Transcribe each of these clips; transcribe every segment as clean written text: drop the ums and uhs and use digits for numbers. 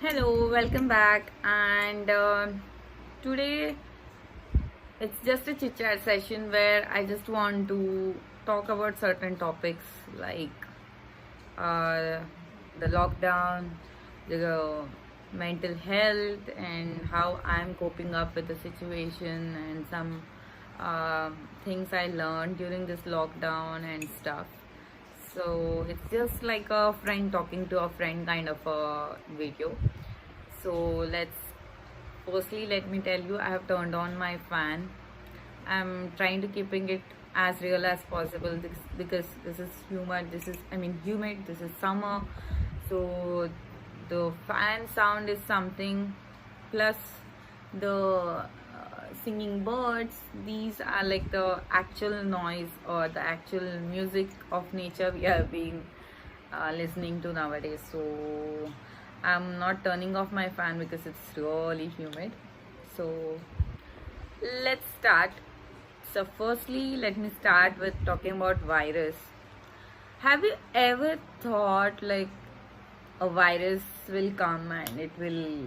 Hello, welcome back. And today it's just a chit chat session where I just want to talk about certain topics like uh, the lockdown, the mental health, and how I'm coping up with the situation, and some things I learned during this lockdown and stuff. So it's just like a friend talking to a friend kind of a video. So let's firstly let me tell you I have turned on my fan. I'm trying to keeping it as real as possible because this is humid. Humid. This is summer, so the fan sound is something. Plus the singing birds. These are like the actual noise or the actual music of nature we are being listening to nowadays. So I'm not turning off my fan because it's really humid. So let's start. So firstly, let me start with talking about virus. Have you ever thought like a virus will come and it will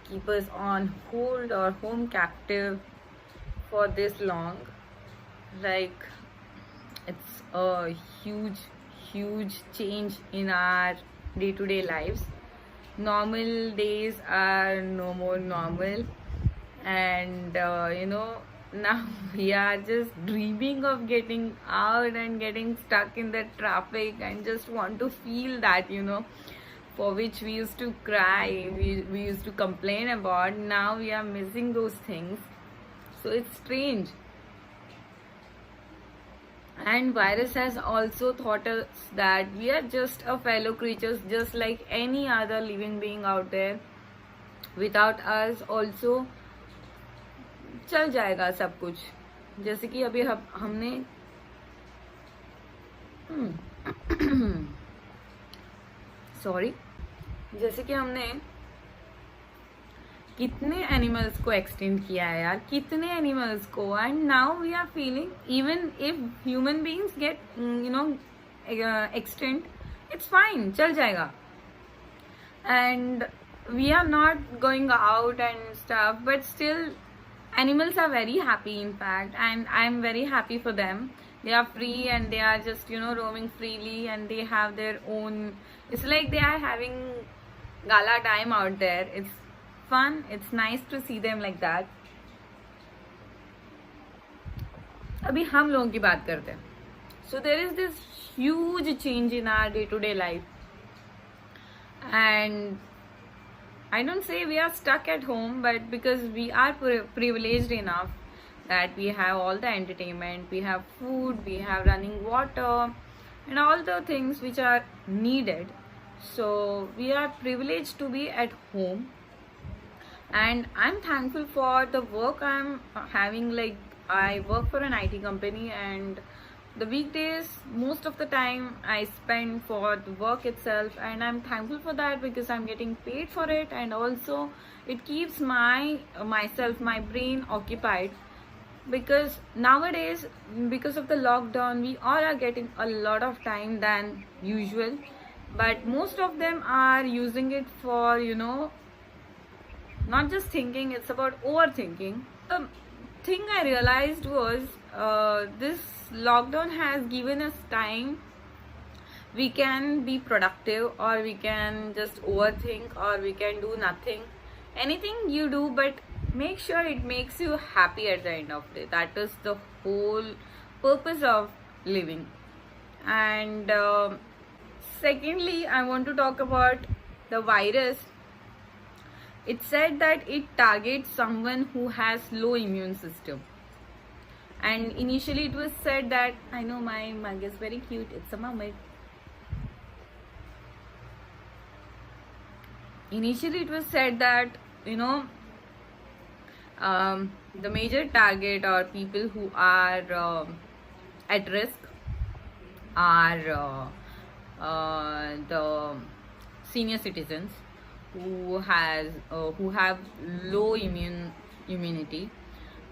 keep us on hold or home captive for this long? Like it's a huge change in our day-to-day lives. Normal days are no more normal, and now we are just dreaming of getting out and getting stuck in the traffic and just want to feel that, for which we used to cry, we used to complain about. Now we are missing those things. So it's strange. And virus has also taught us that we are just a fellow creatures, just like any other living being out there. Without us also चल जाएगा सब कुछ. जैसे कि अभी हमने sorry जैसे कि हमने कितने एनिमल्स को एक्सटेंड किया है यार, कितने एनिमल्स को. And now we are feeling even if human beings get extend, it's fine, चल जाएगा. And we are not going out and stuff, but still animals are very happy in fact, and I'm very happy for them. They are free and they are just roaming freely, and they have their own, it's like they are having gala time out there. It's fun, it's nice to see them like that. अभी हम लोगों की बात करते हैं. So there is this huge change in our day-to-day life, and I don't say we are stuck at home, but because we are privileged enough that we have all the entertainment, we have food, we have running water, and all the things which are needed. So we are privileged to be at home, and I'm thankful for the work I'm having. Like I work for an IT company, and the weekdays most of the time I spend for the work itself, and I'm thankful for that because I'm getting paid for it, and also it keeps my brain occupied, because nowadays, because of the lockdown, we all are getting a lot of time than usual, but most of them are using it for not just thinking, it's about overthinking. The thing I realized was this lockdown has given us time. We can be productive, or we can just overthink, or we can do nothing. Anything you do, but make sure it makes you happy at the end of the day. That is the whole purpose of living. And secondly, I want to talk about the virus. It said that it targets someone who has low immune system. And initially it was said that, I know my mug is very cute, it's a mermaid. Initially it was said that the major target or people who are at risk are the senior citizens who have low immunity.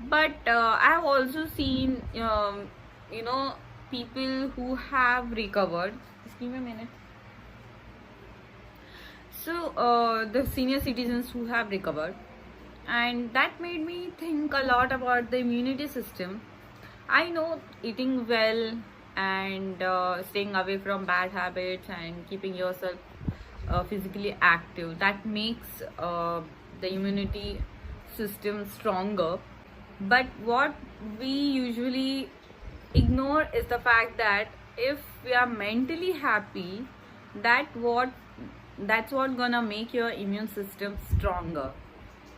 But I have also seen people who have recovered. Just give me a minute. the senior citizens who have recovered, and that made me think a lot about the immunity system. I know eating well and staying away from bad habits and keeping yourself physically active, that makes the immunity system stronger. But what we usually ignore is the fact that if we are mentally happy, that's what gonna make your immune system stronger.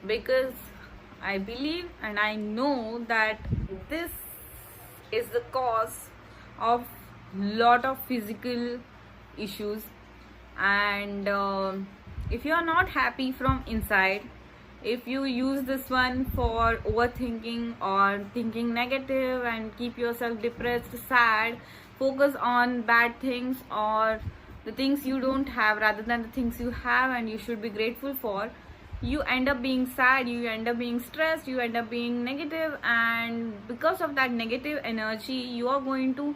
Because I believe and I know that this is the cause of lot of physical issues. And if you are not happy from inside, if you use this one for overthinking or thinking negative and keep yourself depressed, sad, focus on bad things or the things you don't have rather than the things you have and you should be grateful for, you end up being sad, you end up being stressed, you end up being negative, and because of that negative energy you are going to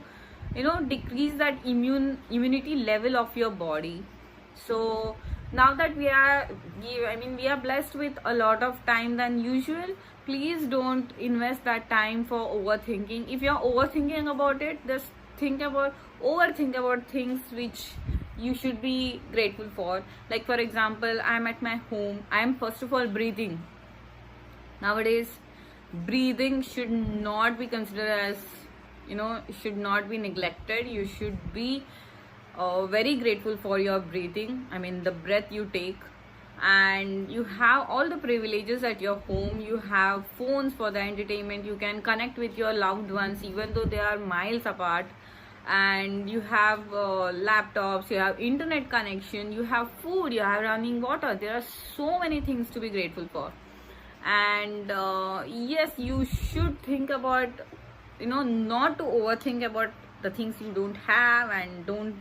decrease that immunity level of your body. So now that we are blessed with a lot of time than usual, please don't invest that time for overthinking. If you're overthinking about it, just overthink about things which you should be grateful for. Like for example, I'm at my home, I'm first of all breathing. Nowadays breathing should not be considered as should not be neglected. You should be very grateful for your breathing, the breath you take. And you have all the privileges at your home. You have phones for the entertainment, you can connect with your loved ones even though they are miles apart, and you have laptops, you have internet connection, you have food, you have running water. There are so many things to be grateful for. And yes, you should think about not to overthink about the things you don't have, and don't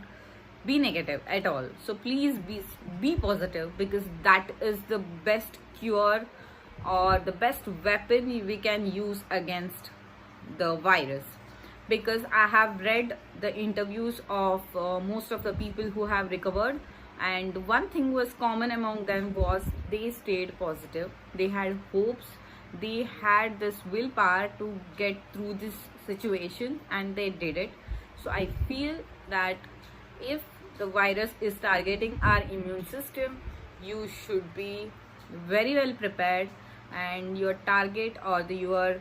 be negative at all. So please be positive, because that is the best cure or the best weapon we can use against the virus. Because I have read the interviews of most of the people who have recovered, and one thing was common among them was they stayed positive, they had hopes, they had this willpower to get through this situation, and they did it. So I feel that if the virus is targeting our immune system, you should be very well prepared, and your target or your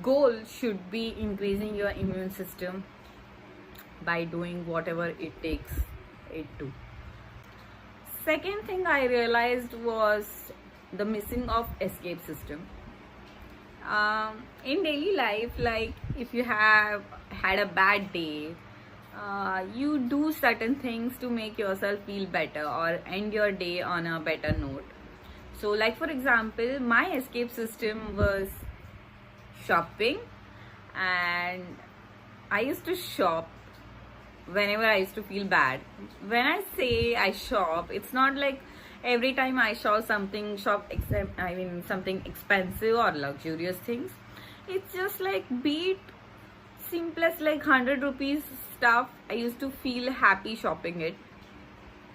goal should be increasing your immune system by doing whatever it takes it to. Second thing I realized was the missing of escape system. In daily life, like if you have had a bad day, you do certain things to make yourself feel better or end your day on a better note. So like for example, my escape system was shopping, and I used to shop whenever I used to feel bad. When I say I shop, it's not like every time I something expensive or luxurious things. It's just like, be it simplest like 100 rupees stuff, I used to feel happy shopping it.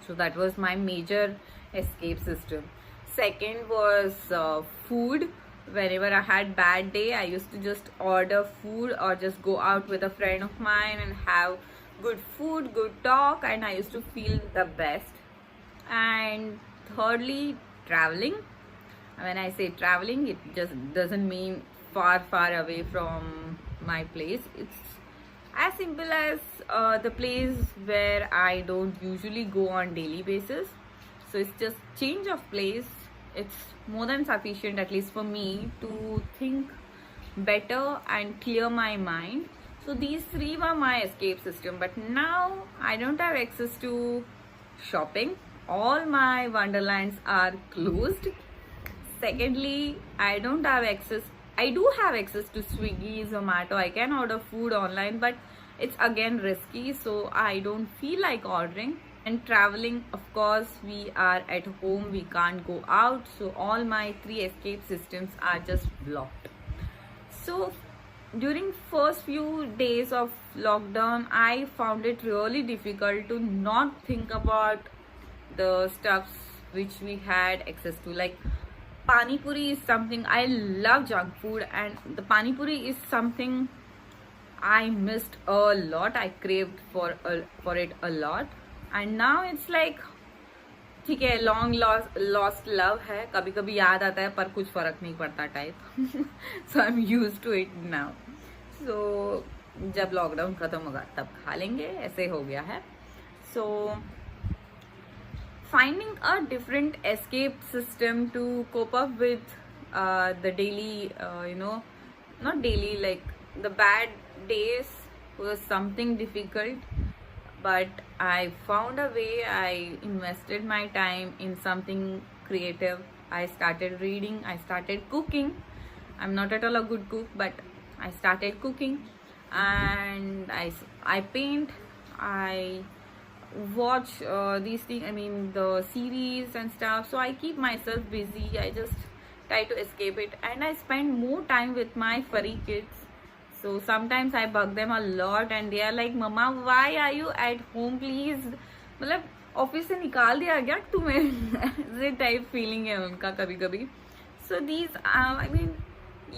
So that was my major escape system. Second was food. Whenever I had bad day, I used to just order food or just go out with a friend of mine and have good food, good talk, and I used to feel the best. And thirdly, traveling. When I say traveling, it just doesn't mean far away from my place. It's as simple as the place where I don't usually go on daily basis. So it's just change of place. It's more than sufficient, at least for me, to think better and clear my mind. So these three were my escape system. But now I don't have access to shopping. All my wonderlands are closed. Secondly, I do have access to Swiggy, Zomato. I can order food online, but it's again risky, so I don't feel like ordering. And traveling, of course, we are at home, we can't go out, so all my three escape systems are just blocked. So during first few days of lockdown, I found it really difficult to not think about the stuffs which we had access to. Like pani puri is something I love, junk food, and the pani puri is something I missed a lot. I craved for it a lot, and now it's like ठीक है, long lost love है, कभी कभी याद आता है पर कुछ फर्क नहीं पड़ता type. So I am use to it now. So जब लॉकडाउन खत्म होगा तब खा लेंगे, ऐसे हो गया है. सो finding a different escape system to cope up with the daily, not daily, like the bad days was something difficult, but I found a way. I invested my time in something creative. I started reading, I started cooking. I'm not at all a good cook, but I started cooking, and I paint, I watch these things, I mean the series and stuff. So I keep myself busy. I just try to escape it, and I spend more time with my furry kids. So sometimes I bug them a lot, and they are like, mama, why are you at home, please. मतलब office से निकाल दिया गया तुम्हें, ऐसे type feeling है उनका कभी कभी. So these I mean,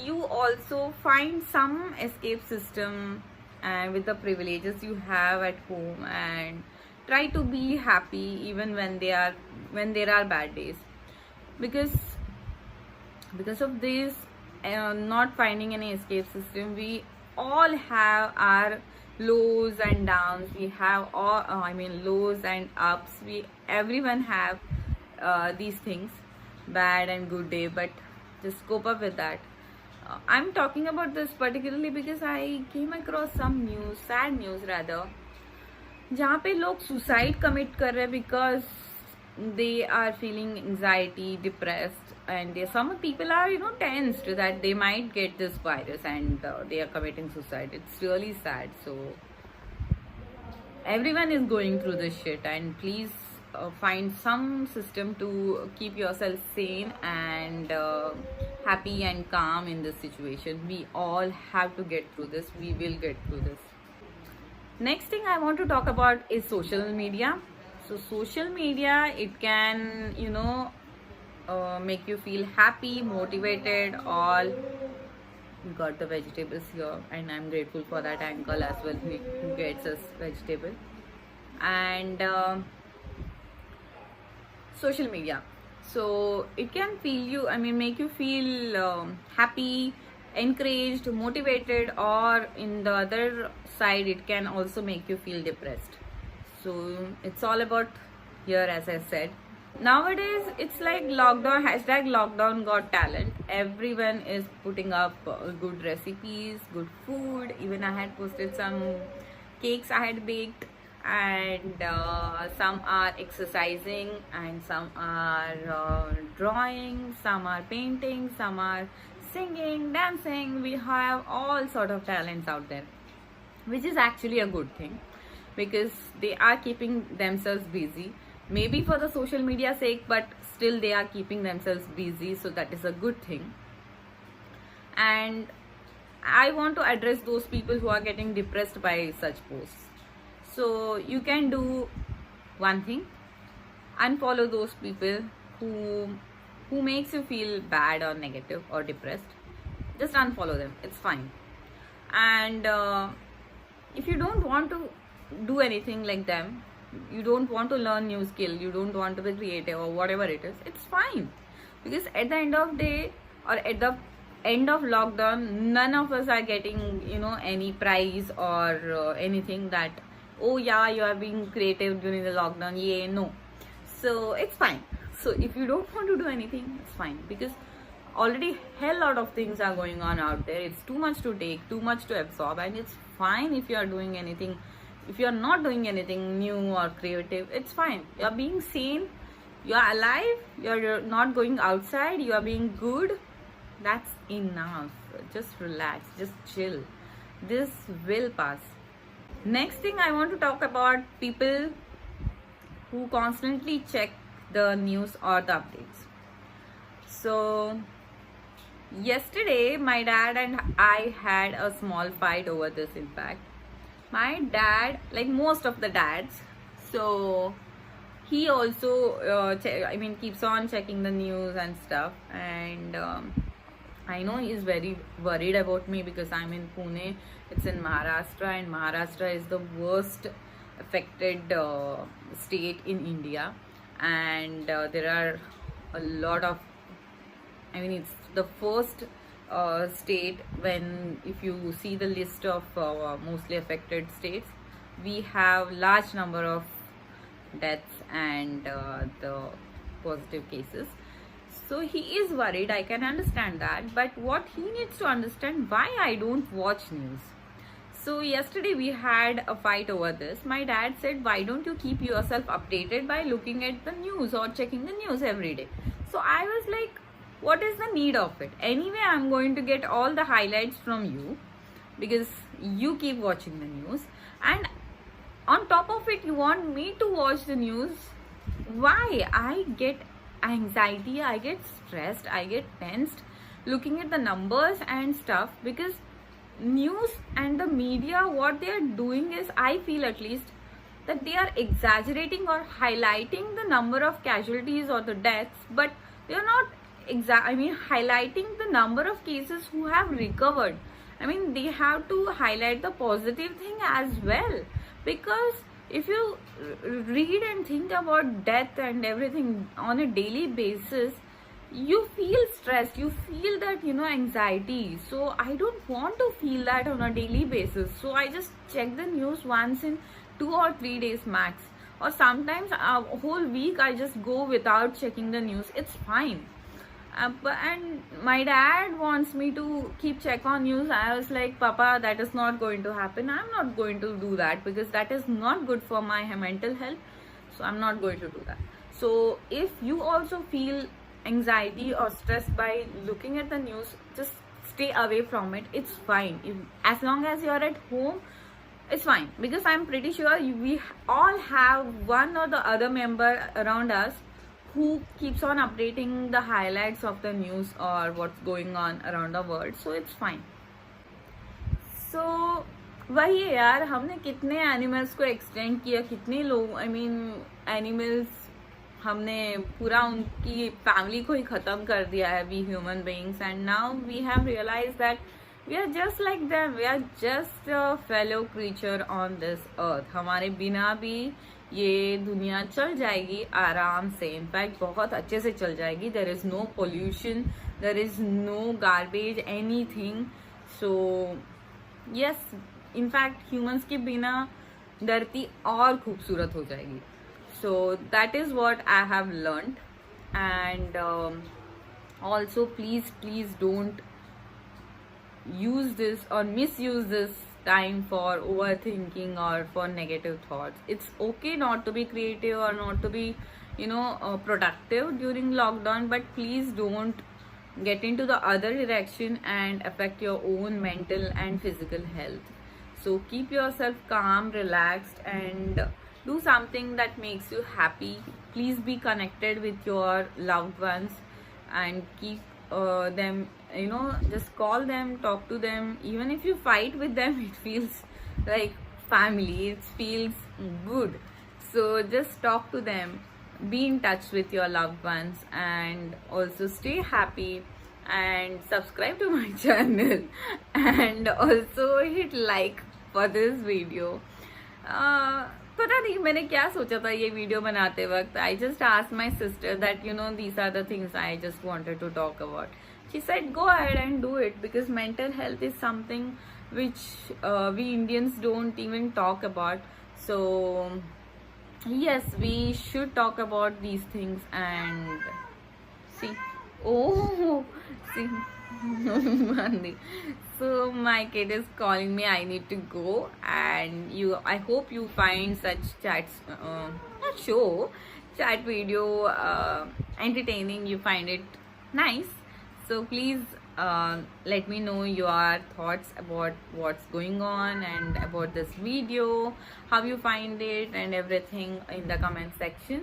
you also find some escape system with the privileges you have at home, and try to be happy even when there are bad days, because of this not finding any escape system, we all have our lows and downs. We have all lows and ups. Everyone have these things, bad and good day, but just cope up with that. I'm talking about this particularly because I came across some news, sad news rather, जहाँ पे लोग suicide commit कर रहे हैं because they are feeling anxiety, depressed, and some people are tensed that they might get this virus, and they are committing suicide. It's really sad. So everyone is going through this shit, and please find some system to keep yourself sane and happy and calm in this situation. We all have to get through this. We will get through this. Next thing I want to talk about is social media. So social media, it can make you feel happy, motivated, all. We got the vegetables here, and I'm grateful for that uncle as well who gets us vegetable. And social media, so it can make you feel happy, encouraged, motivated, or in the other side it can also make you feel depressed. So it's all about here, as I said. Nowadays it's like lockdown, #lockdown got talent. Everyone is putting up good recipes, good food. Even I had posted some cakes I had baked, and some are exercising, and some are drawing, some are painting, some are singing, dancing. We have all sort of talents out there, which is actually a good thing, because they are keeping themselves busy, maybe for the social media sake, but still they are keeping themselves busy, so that is a good thing. And I want to address those people who are getting depressed by such posts. So you can do one thing: unfollow those people who makes you feel bad or negative or depressed. Just unfollow them, it's fine. And if you don't want to do anything like them, you don't want to learn new skill, you don't want to be creative or whatever it is, it's fine. Because at the end of day, or at the end of lockdown, none of us are getting any prize or anything that, oh yeah, you are being creative during the lockdown, yeah, no. So it's fine. So if you don't want to do anything, it's fine, because already hell lot of things are going on out there. It's too much to take, too much to absorb, and it's fine if you are doing anything. If you are not doing anything new or creative, it's fine. You are being sane, you are alive, you're not going outside, you are being good. That's enough. Just relax, just chill. This will pass. Next thing I want to talk about, people who constantly check the news or the updates. So yesterday my dad and I had a small fight over this. In fact, my dad, like most of the dads, so he also keeps on checking the news and stuff. And I know he's very worried about me because I'm in Pune. It's in Maharashtra, and Maharashtra is the worst affected state in India. And there are a lot of, it's the first state. When if you see the list of mostly affected states, we have large number of deaths and the positive cases. So he is worried, I can understand that, but what he needs to understand, why I don't watch news. So yesterday we had a fight over this. My dad said, why don't you keep yourself updated by looking at the news or checking the news every day? So I was like, what is the need of it? Anyway, I'm going to get all the highlights from you because you keep watching the news, and on top of it you want me to watch the news. Why? I get anxiety, I get stressed, I get tensed looking at the numbers and stuff, because news and the media, what they are doing is, I feel at least, that they are exaggerating or highlighting the number of casualties or the deaths, but they are not highlighting the number of cases who have recovered. They have to highlight the positive thing as well, because if you read and think about death and everything on a daily basis, you feel stressed, you feel that anxiety. So I don't want to feel that on a daily basis. So I just check the news once in 2 or 3 days max, or sometimes a whole week I just go without checking the news. It's fine. And my dad wants me to keep check on news. I was like, Papa, that is not going to happen. I'm not going to do that because that is not good for my mental health. So I'm not going to do that. So if you also feel anxiety or stress by looking at the news, just stay away from it. It's fine. As long as you're at home, it's fine, because I'm pretty sure we all have one or the other member around us who keeps on updating the highlights of the news or what's going on around the world. So it's fine. So वही है यार, हमने कितने animals को extend किया, कितने लोग animals हमने पूरा उनकी फैमिली को ही ख़त्म कर दिया है, we human beings. And now we have realise that we are just like them, we are just a fellow creature on this earth. हमारे बिना भी ये दुनिया चल जाएगी आराम से, इनफैक्ट बहुत अच्छे से चल जाएगी. There is no pollution, there is no garbage, anything. So yes, in fact humans के बिना धरती और खूबसूरत हो जाएगी. So that is what I have learned. And also please don't use this or misuse this time for overthinking or for negative thoughts. It's okay not to be creative or not to be productive during lockdown, but please don't get into the other direction and affect your own mental and physical health. So keep yourself calm, relaxed, and do something that makes you happy. Please be connected with your loved ones and keep them, just call them, talk to them. Even if you fight with them, it feels like family, it feels good. So just talk to them, be in touch with your loved ones, and also stay happy and subscribe to my channel and also hit like for this video. पता नहीं मैंने क्या सोचा था ये video बनाते वक्त. I just asked my sister that these are the things I just wanted to talk about. She said go ahead and do it, because mental health is something which we Indians don't even talk about. So yes, we should talk about these things. And see, so my kid is calling me, I need to go. And I hope you find such chat video entertaining, you find it nice. So please let me know your thoughts about what's going on and about this video, how you find it and everything in the comment section.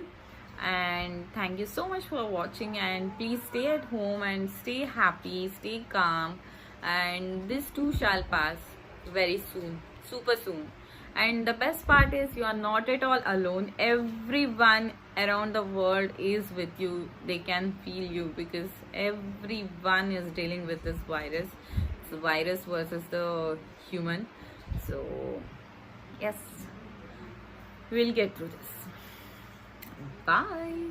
And thank you so much for watching, and please stay at home and stay happy, stay calm, and this too shall pass very soon, super soon. And the best part is you are not at all alone. Everyone around the world is with you. They can feel you because everyone is dealing with this virus. It's the virus versus the human. So yes, we'll get through this. Bye.